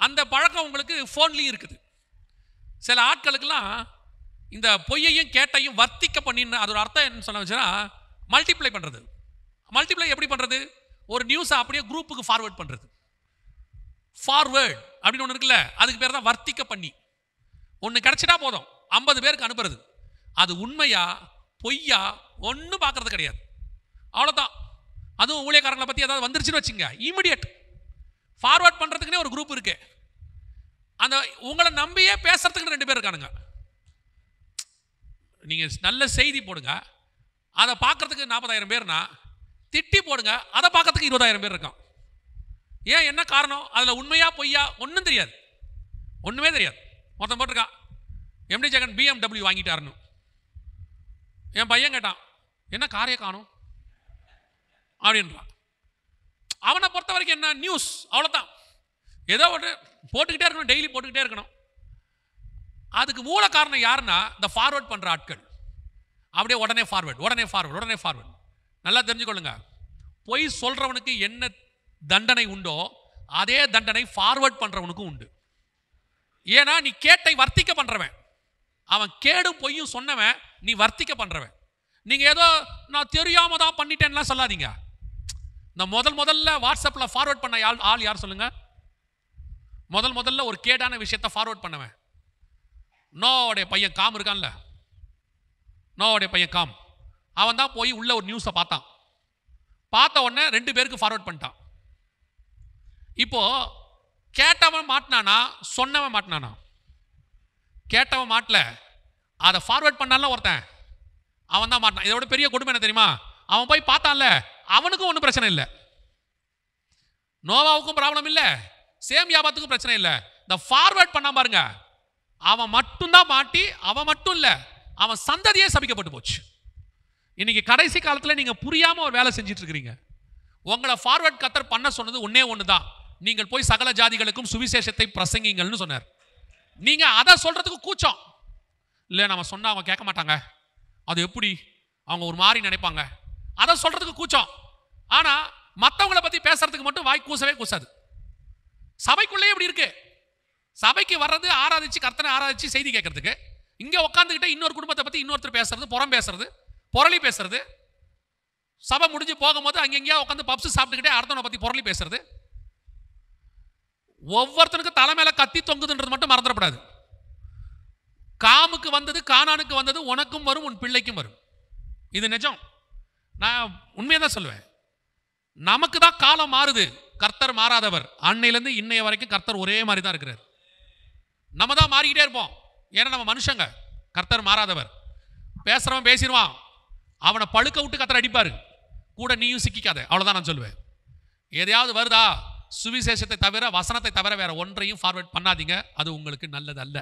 அந்த பழக்கம் உங்களுக்கு ஃபோன்லேயும் இருக்குது. சில ஆட்களுக்கெல்லாம் இந்த பொய்யையும் கேட்டையும் வர்த்திக்க பண்ணின்னு அதோட அர்த்தம் என்ன சொல்ல வச்சுன்னா மல்டிப்ளை பண்ணுறது. மல்டிப்ளை எப்படி பண்ணுறது? ஒரு நியூஸை அப்படியே குரூப்புக்கு ஃபார்வேர்ட் பண்ணுறது. ஃபார்வேர்ட் அப்படின்னு ஒன்று இருக்குல்ல, அதுக்கு பேர் தான் வர்த்திக்க பண்ணி. ஒன்று கிடச்சிட்டா போதும் 50 பேருக்கு அனுப்புறது. அது உண்மையா பொய்யா ஒன்றும் பார்க்கறது கிடையாது, அவ்வளோதான். அதுவும் ஊழியக்காரங்களை பற்றி ஏதாவது வந்துருச்சுன்னு வச்சுங்க, இமிடியட் ஃபார்வர்ட் பண்ணுறதுக்குன்னே ஒரு குரூப் இருக்கு. அந்த உங்களை நம்பியே பேசுறதுக்கு 2 பேர் இருக்கானுங்க. நீங்கள் நல்ல செய்தி போடுங்க, அதை பார்க்கறதுக்கு 40,000 பேர்னா, திட்டி போடுங்க, அதை பார்க்கறதுக்கு 20,000 பேர் இருக்கான். ஏன், என்ன காரணம்? அதில் உண்மையா பொய்யா ஒன்றும் தெரியாது, ஒன்றுமே தெரியாது. மொத்தம் போட்டிருக்கான் எம்டி ஜெகன் BMW வாங்கிட்டாருன்னு. என் பையன் கேட்டான், என்ன காரையை காணும் அப்படின்றான். அவனை பொறுத்த வரைக்கும் என்ன நியூஸ், அவ்வளோதான். ஏதோ ஒன்று போட்டுக்கிட்டே இருக்கணும், டெய்லி போட்டுக்கிட்டே இருக்கணும். அதுக்கு மூல காரணம் யாருன்னா இந்த ஃபார்வர்ட் பண்ணுற ஆட்கள். அப்படியே உடனே ஃபார்வர்ட், உடனே ஃபார்வர்ட், உடனே ஃபார்வர்ட். நல்லா தெரிஞ்சுக்கொள்ளுங்க, பொய் சொல்கிறவனுக்கு என்ன தண்டனை உண்டோ அதே தண்டனை ஃபார்வர்ட் பண்ணுறவனுக்கும் உண்டு. ஏன்னா நீ கேட்டை வர்த்திக்க பண்ணுறவன், அவன் கேடும் பொய்யும் சொன்னவன், நீ வர்த்திக்க பண்ணுறவன். நீங்கள் ஏதோ நான் தெரியாம தான் பண்ணிட்டேன்லாம் சொல்லாதீங்க. இந்த முதல்ல வாட்ஸ்அப்பில் ஃபார்வர்ட் பண்ண ஆள் யார் சொல்லுங்க? முதல்ல ஒரு கேடான விஷயத்தை ஃபார்வர்ட் பண்ணவன் நோவுடைய பையன் காம் இருக்கான்ல, நோவுடைய பையன் காம். அவன் தான் போய் உள்ள ஒரு நியூஸை பார்த்தான். பார்த்த உடனே 2 பேருக்கு ஃபார்வர்ட் பண்ணிட்டான். இப்போ கேட்டவன் மாட்டினானா சொன்னவன் மாட்டினானா? கேட்டவன் மாட்டல, அதை ஃபார்வர்ட் பண்ணால ஒருத்தன், அவன் தான் மாட்டான். இதோட பெரிய கொடுமை என்ன தெரியுமா? அவன் போய் பார்த்தான்ல, அவனுக்கும் ஒன்றும் பிரச்சனை இல்லை, நோவாவுக்கும் ப்ராப்ளம் இல்லை, சேம் வியாபாரத்துக்கும் பிரச்சனை இல்லை. இந்த ஃபார்வர்ட் பண்ண பாருங்க, அவன் மட்டும்தான் மாட்டி, அவன் மட்டும் இல்லை, அவன் சந்ததியே சபிக்கப்பட்டு போச்சு. இன்னைக்கு கடைசி காலத்தில் நீங்க புரியாம ஒரு வேலை செஞ்சுட்டு இருக்கிறீங்க. உங்களை ஃபார்வர்ட் கர்த்தர் பண்ண சொன்னது ஒன்னே ஒன்று தான், நீங்கள் போய் சகல ஜாதிகளுக்கும் சுவிசேஷத்தை பிரசங்கிங்கள்னு சொன்னார். நீங்க அதை சொல்றதுக்கு கூச்சம் இல்லை, நம்ம சொன்னா அவங்க கேட்க மாட்டாங்க, அது எப்படி, அவங்க ஒரு மாதிரி நினைப்பாங்க, அதை சொல்றதுக்கு கூச்சம். ஆனா மற்றவங்களை பத்தி பேசுறதுக்கு மட்டும் வாய் கூசவே கூசாது. சபைக்குள்ளே எப்படி இருக்கு? சபைக்கு வர்றது ஆராதிச்சு கர்த்தனை ஆராதிச்சு செய்தி கேட்கறதுக்கு, இங்க உட்காந்துக்கிட்ட இன்னொரு குடும்பத்தை பத்தி இன்னொருத்தர் பேசுறது, புறம் பேசுறது, புரளி பேசுறது, சபை முடிஞ்சு போகும்போது அங்கெங்கேயா உட்காந்து பப்ஸ் சாப்பிட்டுக்கிட்டே அடுத்தவனை பத்தி புரளி பேசுறது. ஒவ்வொருத்தனுக்கு தலை மேல கத்தி தொங்குதுன்றது மட்டும் மறந்துடப்படாது. காமுக்கு வந்தது கானானுக்கு வந்தது உனக்கும் வரும், உன் பிள்ளைக்கும் வரும். இது நிஜம், நான் உண்மையை தான் சொல்லுவேன். நமக்கு தான் காலம் மாறுது, கர்த்தர் மாறாதவர். அன்னையிலேருந்து இன்னைய வரைக்கும் கர்த்தர் ஒரே மாதிரி தான் இருக்கிறார். நம்ம தான் மாறிக்கிட்டே இருப்போம், ஏன்னா நம்ம மனுஷங்க. கர்த்தர் மாறாதவர். பேசுறவன் பேசிடுவான், அவனை பழுக்க விட்டு கர்த்தர் அடிப்பாரு, கூட நீயும் சிக்கிக்காத, அவ்வளோதான் நான் சொல்லுவேன். எதையாவது வருதா, சுவிசேஷத்தை தவிர வசனத்தை தவிர வேற ஒன்றையும் ஃபார்வர்ட் பண்ணாதீங்க, அது உங்களுக்கு நல்லது அல்ல.